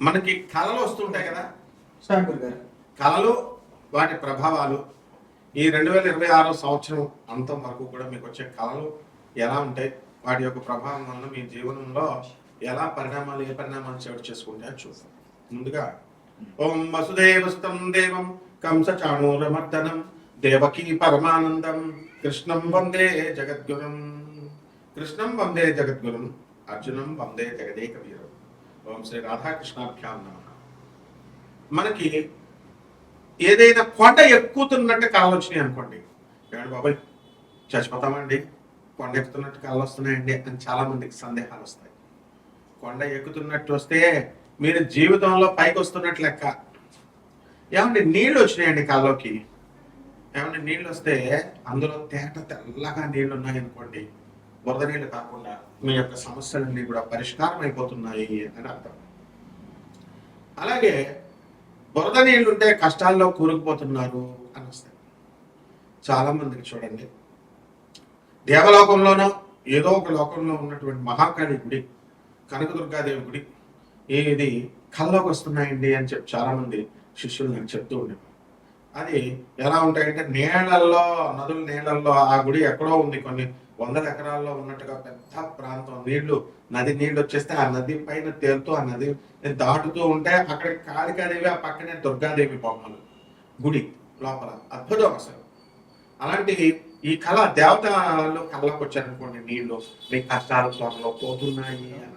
మనకి కళలు వస్తుంటాయి కదా కళలు, వాటి ప్రభావాలు ఈ 2026 సంవత్సరం అంతం వరకు కూడా మీకు వచ్చే కళలు ఎలా ఉంటాయి, వాటి యొక్క ప్రభావం వల్ల మీ జీవనంలో ఎలా ఏ పరిణామాలు చోటు చేసుకుంటాయో చూద్దాం. ముందుగా ఓం వసుదేవస్తం దేవం కంస చాణూరమర్దనం దేవకీ పరమానందం కృష్ణం వందే జగద్గురం. కృష్ణం వందే జగద్గురం, అర్జునం వందే జగదేక వీరం. ఓం శ్రీ రాధాకృష్ణాభ్యాం నమః. మనకి ఏదైనా కొండ ఎక్కుతున్నట్టు కళలు వచ్చినాయి అనుకోండి, ఏమండి బాబాయ్ చచ్చిపోతామండి, కొండ ఎక్కుతున్నట్టు కళలు వస్తున్నాయండి అని చాలా మందికి సందేహాలు వస్తాయి. కొండ ఎక్కుతున్నట్టు వస్తే మీరు జీవితంలో పైకి వస్తున్నట్టు లెక్క. ఏమండి నీళ్ళు వచ్చినాయండి కళ్ళలోకి, ఏమంటే నీళ్ళు వస్తే అందులో తెల్లగా నీళ్లు ఉన్నాయనుకోండి, బురద నీళ్ళు కాకుండా మీ యొక్క సమస్యలన్నీ కూడా పరిష్కారం అయిపోతున్నాయి అని అర్థం. అలాగే బురద నీళ్ళు ఉంటే కష్టాల్లో కూరుకుపోతున్నారు అని వస్తాయి. చాలా మందికి చూడండి, దేవలోకంలోనో ఏదో ఒక లోకంలో ఉన్నటువంటి మహాకాళి గుడి, కనకదుర్గాదేవి గుడి ఇది కళ్ళలోకి వస్తున్నాయండి అని చెప్పి చాలా మంది శిష్యులు నాకు చెప్తూ ఉండేవారు. అది ఎలా ఉంటాయంటే నీళ్ళల్లో, నదుల నీళ్ళల్లో, ఆ గుడి ఎక్కడో ఉంది, కొన్ని వందల ఎకరాల్లో ఉన్నట్టుగా పెద్ద ప్రాంతం, నది నీళ్ళు వచ్చేస్తే ఆ నది పైన తేలుతూ ఆ నది దాటుతూ ఉంటే అక్కడ కాళికాదేవి, ఆ పక్కనే దుర్గాదేవి బొమ్మలు, గుడి లోపల అద్భుతం అసలు. అలాంటి ఈ కళ దేవతలు కళ్ళకు వచ్చారనుకోండి, నీళ్లు మీ కష్టాలు త్వరలో పోతున్నాయి అని.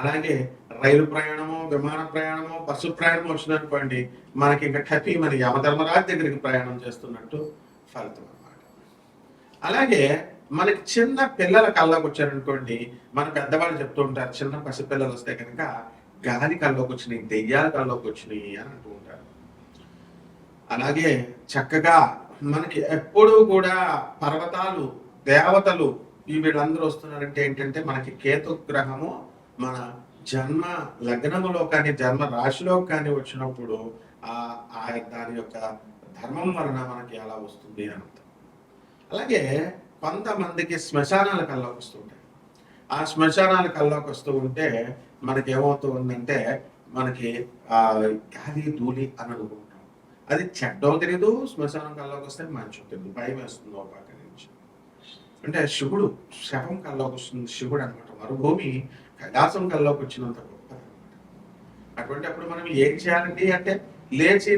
అలాగే రైలు ప్రయాణము, విమాన ప్రయాణము, బస్సు ప్రయాణం వచ్చిందనుకోండి, మనకి ఇంకా హ్యాపీ, మన యమధర్మరాజు దగ్గరికి ప్రయాణం చేస్తున్నట్టు ఫలితం అన్నమాట. అలాగే మనకి చిన్న పిల్లల కళ్ళకు వచ్చారనుకోండి, మన పెద్దవాళ్ళు చెప్తూ ఉంటారు, చిన్న పసిపిల్లలు వస్తే కనుక గాలి కళ్ళలోకి వచ్చినాయి, దెయ్యాల కళ్ళలోకి వచ్చినాయి అని అంటూ ఉంటారు. అలాగే చక్కగా మనకి ఎప్పుడూ కూడా పర్వతాలు, దేవతలు వీళ్ళందరూ వస్తున్నారంటే ఏంటంటే మనకి కేతు గ్రహము మన జన్మ లగ్నములో కానీ జన్మ రాశిలో కానీ వచ్చినప్పుడు దాని యొక్క ధర్మం వలన మనకి ఎలా వస్తుంది అని అర్థం. అలాగే కొంతమందికి శ్మశానాల కల్లోకి వస్తుంటాయి. ఆ శ్మశానాల కల్లోకి వస్తూ ఉంటే మనకి ఏమవుతూ ఉందంటే మనకి గాలి ధూళి అని అనుకుంటాం. అది చెడ్డో తెలీదు, శ్మశానం కల్లోకి వస్తే మంచో తెలియదు, భయం వేస్తుంది ఒక పక్క నుంచి. అంటే శివుడు శవం కల్లోకి వస్తుంది, శివుడు అనమాట. మరుభూమి కైలాసం కల్లోకి వచ్చినంత గొప్ప అనమాట. అటువంటి అప్పుడు మనం ఏం చేయాలండి అంటే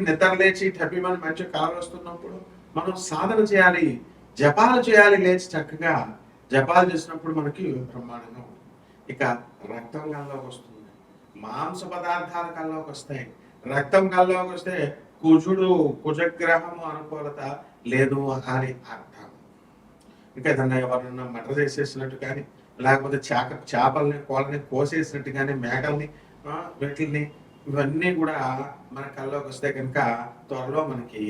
నిద్ర లేచి టపిమని మంచి కాలు వస్తున్నప్పుడు మనం సాధన చేయాలి, జపాలు చేయాలి. లేచి చక్కగా జపాలు చేసినప్పుడు మనకి బ్రహ్మాండంగా ఉంటుంది. ఇక రక్తం కల్లోకి వస్తుంది, మాంస పదార్థాల కల్లోకి వస్తాయి. రక్తం కల్లోకి వస్తే కుజగ్రహము అనుకూలత లేదు అని అర్థం. ఇంకా ఏదన్నా ఎవరన్నా మటర్ చేసేసినట్టు కానీ, లేకపోతే చేపల్ని కోళ్ళని కోసేసినట్టు కానీ, మేకల్ని వీటిని ఇవన్నీ కూడా మన కళ్ళలోకి వస్తే కనుక త్వరలో మనకి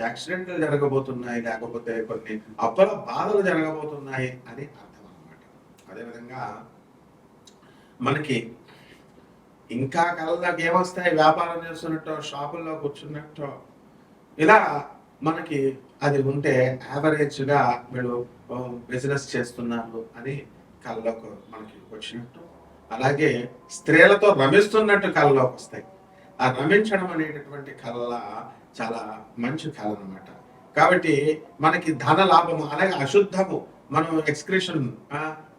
యాక్సిడెంట్లు జరగబోతున్నాయి, లేకపోతే కొన్ని అప్పల బాధలు జరగబోతున్నాయి అని అర్థం అన్నమాట. అదేవిధంగా మనకి ఇంకా కళ్ళలోకి ఏమొస్తాయి, వ్యాపారం చేస్తున్నట్టు, షాపుల్లో కూర్చున్నట్టు, ఇలా మనకి అది ఉంటే యావరేజ్గా వీళ్ళు బిజినెస్ చేస్తున్నారు అని కళ్ళలోకి మనకి వచ్చినట్టు. అలాగే స్త్రీలతో రమిస్తున్నట్టు కళ్ళలోకి వస్తాయి. ఆ రమించడం అనేటటువంటి కళ చాలా మంచి కళ అనమాట. కాబట్టి మనకి ధన లాభము, అలాగే అశుద్ధము, మనం ఎక్స్క్రిషన్,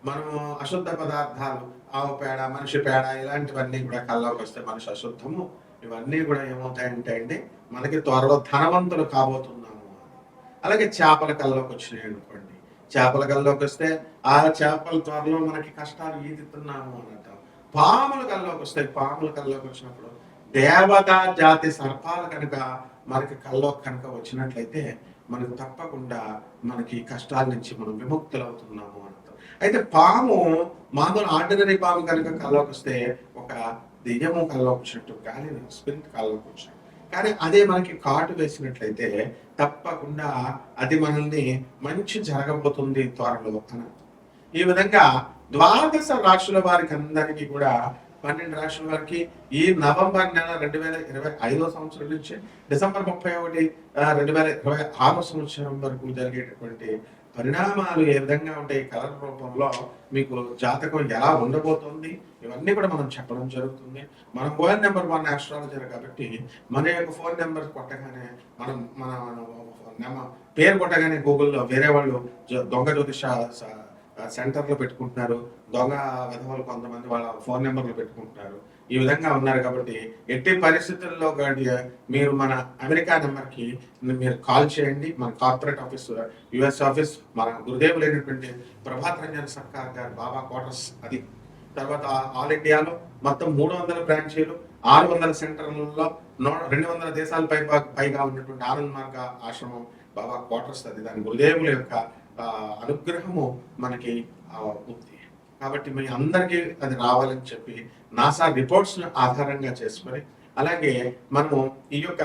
మనము అశుద్ధ పదార్థాలు, ఆవు పేడ, మనిషి పేడ, ఇలాంటివన్నీ కూడా కళ్ళలోకి వస్తే మనిషి అశుద్ధము, ఇవన్నీ కూడా ఏమవుతాయంటే అండి మనకి త్వరలో ధనవంతులు కాబోతున్నాము. అలాగే చేపల కళ్ళలోకి వచ్చినాయి అనుకోండి, చేపల కళ్ళలోకి వస్తే ఆ చేపల త్వరలో మనకి కష్టాలు ఈదుతున్నాము అని అంటాం. పాముల కళ్ళలోకి వస్తాయి, పాముల కళ్ళలోకి వచ్చినప్పుడు దేవతా జాతి సర్పాలు కనుక మనకి కళ్ళలోకి కనుక వచ్చినట్లయితే మనకు తప్పకుండా మనకి కష్టాల నుంచి మనం విముక్తులు అవుతున్నాము అని అర్థం. అయితే పాము, మామూలు ఆర్డినరీ పాము కనుక కళ్ళలోకి వస్తే ఒక దెయ్యము కళ్ళలోకి వచ్చినట్టు, గాలి స్పిరిట్ కళ్ళలోకి వచ్చినట్టు. కానీ అదే మనకి కాటు వేసినట్లయితే తప్పకుండా అది మనల్ని మంచి జరగబోతుంది త్వరలో అని. ఈ విధంగా 12 రాశుల వారికి అందరికీ కూడా 12 రాశుల వారికి ఈ నవంబర్ నెల 2025 సంవత్సరం నుంచి డిసెంబర్ 31, 2026 సంవత్సరం వరకు జరిగేటటువంటి పరిణామాలు ఏ విధంగా ఉంటాయి, కలర్ రూపంలో మీకు జాతకం ఎలా ఉండబోతుంది, ఇవన్నీ కూడా మనం చెప్పడం జరుగుతుంది. మన ఫోన్ నెంబర్ 1 ఆస్ట్రాలజర్ కాబట్టి మన యొక్క ఫోన్ నెంబర్ కొట్టగానే మన పేరు కొట్టగానే గూగుల్లో వేరే వాళ్ళు దొంగ జ్యోతిష సెంటర్లు పెట్టుకుంటున్నారు, దొంగ విధవలు కొంతమంది వాళ్ళ ఫోన్ నెంబర్లు పెట్టుకుంటున్నారు. ఈ విధంగా ఉన్నారు కాబట్టి ఎట్టి పరిస్థితుల్లో మీరు మన అమెరికా నెంబర్కి మీరు కాల్ చేయండి. మన కార్పొరేట్ ఆఫీస్, యుఎస్ ఆఫీస్, మన గురుదేవులైనటువంటి ప్రభాత్ రంజన్ సర్కార్ గారు బాబా క్వార్టర్స్ అది. తర్వాత ఆల్ ఇండియాలో మొత్తం 300 బ్రాంచీలు, 600 సెంటర్లలో 200 దేశాల పైగా ఉన్నటువంటి ఆనంద్ మార్గ ఆశ్రమం బాబా క్వార్టర్స్ అది. దాని గురుదేవుల యొక్క అనుగ్రహము మనకి ఉంది కాబట్టి మీ అందరికీ అది రావాలని చెప్పి నాసా రిపోర్ట్స్ ఆధారంగా చేసుకొని, అలాగే మనము ఈ యొక్క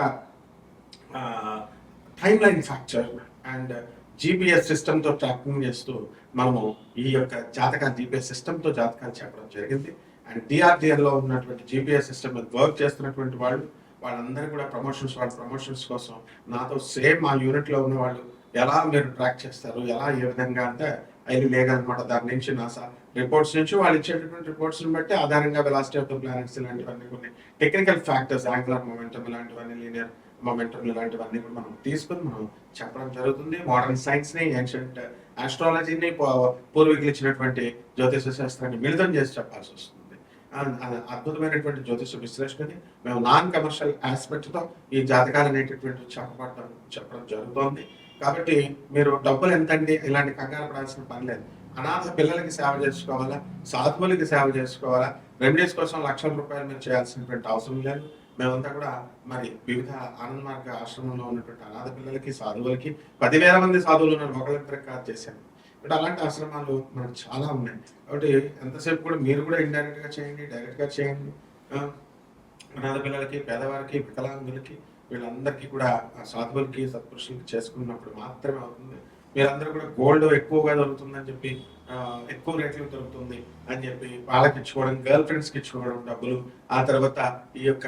టైమ్ లైన్ ఫ్యాక్చర్ అండ్ జీపీఎస్ సిస్టమ్తో ట్రాకింగ్ చేస్తూ మనము ఈ యొక్క జాతకాలు జీపీఎస్ సిస్టమ్తో జాతకాలు చెప్పడం జరిగింది. అండ్ డిఆర్డిఎల్లో ఉన్నటువంటి జీపీఎస్ సిస్టమ్ వర్క్ చేస్తున్నటువంటి వాళ్ళందరూ కూడా ప్రమోషన్స్ కోసం నాతో సేమ్ మా యూనిట్లో ఉన్న వాళ్ళు ఎలా మీరు ట్రాక్ చేస్తారు, ఎలా ఏ విధంగా అంటే అవి లేదనమాట. దాని నుంచి నాసా రిపోర్ట్స్ నుంచి వాళ్ళు ఇచ్చేటటువంటి రిపోర్ట్స్ని బట్టి ఆధారంగా వెలాసిటీ ఆఫ్ ద ప్లానెట్స్ ఇలాంటివన్నీ కొన్ని టెక్నికల్ ఫ్యాక్టర్స్, యాంగులర్ మొమెంటమ్ ఇలాంటివన్నీ, లీనియర్ మొమెంటమ్ ఇలాంటివన్నీ కూడా మనం తీసుకొని మనం చెప్పడం జరుగుతుంది. మోడర్న్ సైన్స్ని, ఏన్షియంట్ ఆస్ట్రాలజీని, పూర్వీకులు ఇచ్చినటువంటి జ్యోతిష శాస్త్రాన్ని మిళితం చేసి చెప్పాల్సి వస్తుంది. అద్భుతమైనటువంటి జ్యోతిష విశ్లేషణని మేము నాన్ కమర్షియల్ ఆస్పెక్ట్తో ఈ జాతకాలు అనేటటువంటి చెప్పడం జరుగుతోంది. కాబట్టి మీరు డబ్బులు ఎంతండి ఇలాంటి కంగారు పడాల్సిన పని లేదు. అనాథ పిల్లలకి సేవ చేసుకోవాలా, సాధువులకి సేవ చేసుకోవాలా, రెమెడీస్ కోసం లక్షల రూపాయలు మీరు చేయాల్సినటువంటి అవసరం లేదు. మేమంతా కూడా మరి వివిధ ఆనంద్ మార్గ ఆశ్రమంలో ఉన్నటువంటి అనాథ పిల్లలకి, సాధువులకి 10,000 మంది సాధువులు ఉన్నారు, ఒకళ్ళిద్దరికి కాదు చేశాను. బట్ అలాంటి ఆశ్రమాలు మనకు చాలా ఉన్నాయి. కాబట్టి ఎంతసేపు కూడా మీరు కూడా ఇండైరెక్ట్గా చేయండి, డైరెక్ట్గా చేయండి. అనాథ పిల్లలకి, పేదవారికి, వికలాంగులకి, వీళ్ళందరికీ కూడా సాధువులకి, సత్పురుషులకి చేసుకున్నప్పుడు మాత్రమే అవుతుంది. మీరందరూ కూడా గోల్డ్ ఎక్కువగా దొరుకుతుందని చెప్పి, ఎక్కువ రేట్లు దొరుకుతుంది అని చెప్పి వాళ్ళకి ఇచ్చుకోవడం, గర్ల్ ఫ్రెండ్స్కి ఇచ్చుకోవడం డబ్బులు, ఆ తర్వాత ఈ యొక్క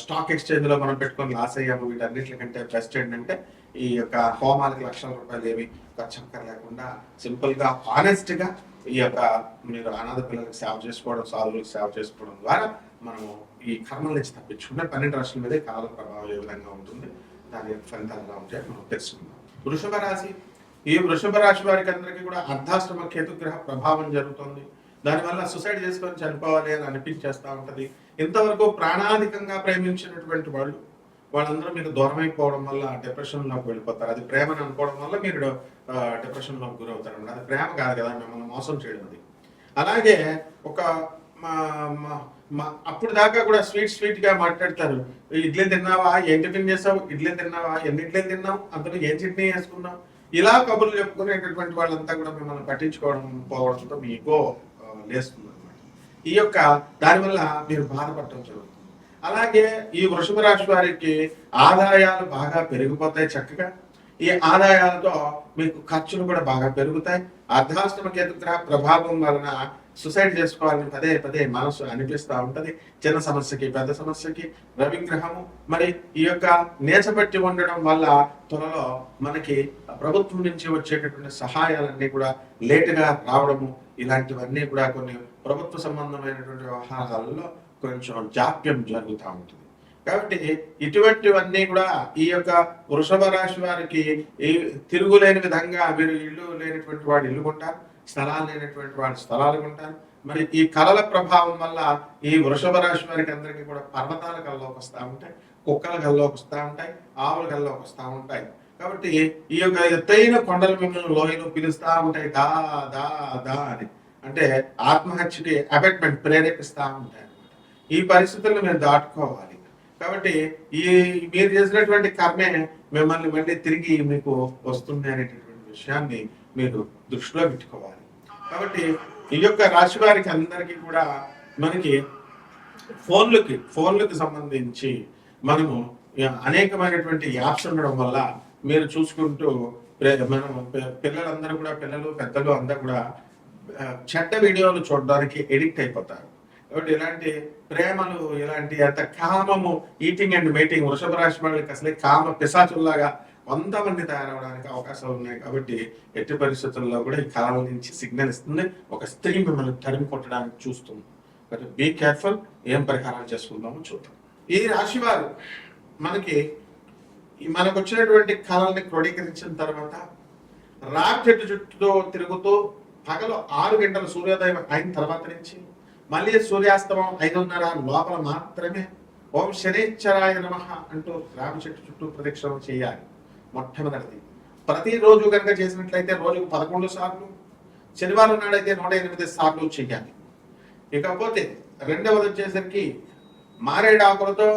స్టాక్ ఎక్స్చేంజ్లో మనం పెట్టుకొని లాస్ అయ్యాము. వీటన్నిటికంటే బెస్ట్ ఏంటంటే ఈ యొక్క హోమాలకి లక్షల రూపాయలు ఏవి ఖర్చు లేకుండా సింపుల్గా హానెస్ట్గా ఈ యొక్క మీరు అనాథ పిల్లలకి సేవ చేసుకోవడం, సాధువులకు సేవ చేసుకోవడం ద్వారా మనము ఈ కర్మల నుంచి తప్పించుకుంటే 12 రాశుల మీదే కాల ప్రభావం ఏ విధంగా ఉంటుంది, దాని ఫలితాలు ఎలా ఉంటాయో మనం తెలుసుకుందాం. వృషభ రాశి, ఈ వృషభ రాశి వారికి అందరికీ కూడా అర్ధాష్టమ కేతుగ్రహ ప్రభావం జరుగుతుంది. దానివల్ల సూసైడ్ చేసుకొని చనిపోవాలి అని అనిపించేస్తూ ఉంటుంది. ఇంతవరకు ప్రాణాధికంగా ప్రేమించినటువంటి వాళ్ళందరూ మీకు దూరం అయిపోవడం వల్ల డిప్రెషన్లోకి వెళ్ళిపోతారు. అది ప్రేమని అనుకోవడం వల్ల మీరు డిప్రెషన్లోకి గురవుతారు. అది ప్రేమ కాదు కదా, మిమ్మల్ని మోసం చేయడం. అది అలాగే ఒక అప్పుడు దాకా కూడా స్వీట్గా మాట్లాడతారు. ఇడ్లీ తిన్నావా, ఏం టిఫిన్ చేసావు, ఇడ్లీ తిన్నావా, ఎన్ని ఇడ్లీ తిన్నావు, అందులో ఏం చట్నీ వేసుకున్నావు, ఇలా కబుర్లు చెప్పుకునేటటువంటి వాళ్ళంతా కూడా మిమ్మల్ని పట్టించుకోవడం పోవడంతో మీ ఈగో లేస్తుంది అనమాట. ఈ యొక్క దానివల్ల మీరు బాధపడటం జరుగుతుంది. అలాగే ఈ వృషభ రాశి వారికి ఆదాయాలు బాగా పెరిగిపోతాయి చక్కగా. ఈ ఆదాయాలతో మీకు ఖర్చులు కూడా బాగా పెరుగుతాయి. అర్ధాష్టమ కేతుగ్రహ ప్రభావం వలన సూసైడ్ చేసుకోవాలని పదే మనసు అనిపిస్తూ ఉంటుంది. చిన్న సమస్యకి, పెద్ద సమస్యకి. రవిగ్రహము మరి ఈ యొక్క నేచబట్టి ఉండడం వల్ల త్వరలో మనకి ప్రభుత్వం నుంచి వచ్చేటటువంటి సహాయాలన్నీ కూడా లేటుగా రావడము, ఇలాంటివన్నీ కూడా కొన్ని ప్రభుత్వ సంబంధమైనటువంటి వ్యవహారాలలో కొంచెం జాప్యం జరుగుతూ ఉంటుంది. కాబట్టి ఇటువంటివన్నీ కూడా ఈ యొక్క వృషభ రాశి వారికి తిరుగులేని విధంగా, మీరు ఇల్లు లేనటువంటి వాడు ఇల్లు కొంటారు, స్థలాలు లేనటువంటి వాడు స్థలాలు కొంటారు. మరి ఈ కళల ప్రభావం వల్ల ఈ వృషభ రాశి వారికి అందరికీ కూడా పర్వతాల కల్లోకి వస్తూ ఉంటాయి, కుక్కల కల్లోకి వస్తూ ఉంటాయి, ఆవుల కల్లోకి వస్తూ ఉంటాయి. కాబట్టి ఈ యొక్క ఎత్తైన కొండలు మిమ్మల్ని లోయలో పిలుస్తూ ఉంటాయి, దా దా దా అని. అంటే ఆత్మహత్యకి అబెట్మెంట్ ప్రేరేపిస్తూ ఉంటాయి అన్నమాట. ఈ పరిస్థితులను మీరు దాటుకోవాలి. కాబట్టి మీరు చేసినటువంటి కర్మే మిమ్మల్ని మళ్ళీ తిరిగి మీకు వస్తుంది అనేటటువంటి విషయాన్ని మీరు దృష్టిలో పెట్టుకోవాలి. కాబట్టి ఈ యొక్క రాశి వారికి అందరికీ కూడా మనకి ఫోన్లకి సంబంధించి మనము అనేకమైనటువంటి యాప్స్ ఉండడం వల్ల మీరు చూసుకుంటూ మనం పిల్లలందరూ కూడా, పిల్లలు పెద్దలు అందరూ కూడా చెడ్డ వీడియోలు చూడడానికి ఎడిక్ట్ అయిపోతారు. కాబట్టి ఇలాంటి ప్రేమలు, ఇలాంటి అంత కామము, ఈటింగ్ అండ్ మేటింగ్, వృషభ రాశి వాళ్ళకి అసలే కామ పిశాచుల్లాగా కొంతమంది తయారవడానికి అవకాశాలు ఉన్నాయి. కాబట్టి ఎట్టి పరిస్థితుల్లో కూడా ఈ కళల నుంచి సిగ్నల్ ఇస్తుంది. ఒక స్త్రీ మిమ్మల్ని తరిమి కొట్టడానికి చూస్తుంది. కాబట్టి బీ కేర్ఫుల్. ఏం పరిహారాలు చేసుకుందామో చూద్దాం. ఈ రాశి వారు మనకు వచ్చినటువంటి కళల్ని క్రోడీకరించిన తర్వాత రావి చెట్టు చుట్టూ తిరుగుతూ పగలు 6 గంటల సూర్యోదయం అయిన తర్వాత నుంచి మళ్ళీ సూర్యాస్తమం 5:30 లోపల మాత్రమే ఓం శనేశ్వరాయ నమః అంటూ రావి చెట్టు చుట్టూ ప్రదక్షిణం చేయాలి. మొట్టమొదటిది. ప్రతిరోజు కనుక చేసినట్లయితే రోజుకు 11 సార్లు, శనివారం నాడైతే 108 సార్లు చేయాలి. ఇకపోతే రెండవది వచ్చేసరికి మారేడాకులతో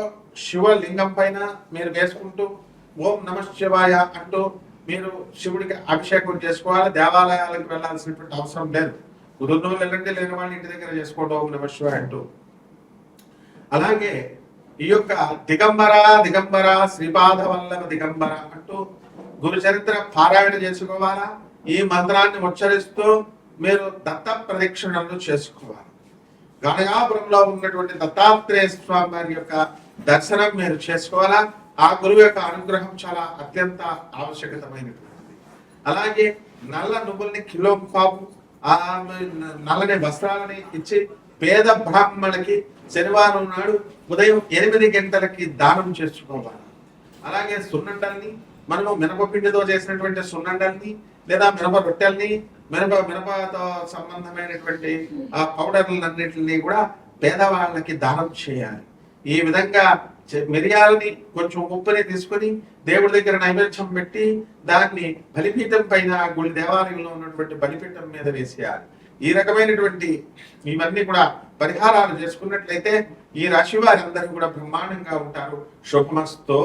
శివలింగం పైన మీరు వేసుకుంటూ ఓం నమ శివాయ అంటూ మీరు శివుడికి అభిషేకం చేసుకోవాలి. దేవాలయాలకు వెళ్ళాల్సినటువంటి అవసరం లేదు. కుదురును వెళ్ళండి, లేని వాళ్ళ ఇంటి దగ్గర చేసుకోవడం ఓం నమ శివాయ అంటూ. అలాగే ఈ యొక్క దిగంబర శ్రీపాద వల్లభ దిగంబర అంటూ గురు చరిత్ర పారాయణ చేసుకోవాలా. ఈ మంత్రాన్ని ఉచ్చరిస్తూ మీరు దత్త ప్రదక్షిణలు చేసుకోవాలి. గణగాపురంలో ఉన్నటువంటి దత్తాత్రేయ స్వామి వారి యొక్క దర్శనం మీరు చేసుకోవాలా. ఆ గురువు యొక్క అనుగ్రహం చాలా అత్యంత ఆవశ్యకతమైనటువంటిది. అలాగే నల్ల నువ్వుల్ని కిలో పాపు, ఆ నల్లని వస్త్రాలని ఇచ్చి పేద బ్రాహ్మణులకి శనివారం నాడు ఉదయం 8 గంటలకి దానం చేసుకోవాలి. అలాగే సున్నండల్ని, మనము మినపపిండితో చేసినటువంటి సున్నండల్ని లేదా మినప రొట్టెల్ని, మినపతో సంబంధమైనటువంటి ఆ పౌడర్లన్నింటినీ కూడా పేదవాళ్ళకి దానం చేయాలి. ఈ విధంగా మిరియాలని కొంచెం ఉప్పుని తీసుకొని దేవుడి దగ్గర నైవేద్యం పెట్టి దాన్ని బలిపీఠం పైన గుడి దేవాలయంలో ఉన్నటువంటి బలిపీఠం మీద వేసేయాలి. ఈ రకమైనటువంటి ఇవన్నీ కూడా పరిహారాలు చేసుకున్నట్లయితే ఈ రాశి వారందరూ కూడా బ్రహ్మాండంగా ఉంటారు. శుభమస్తో.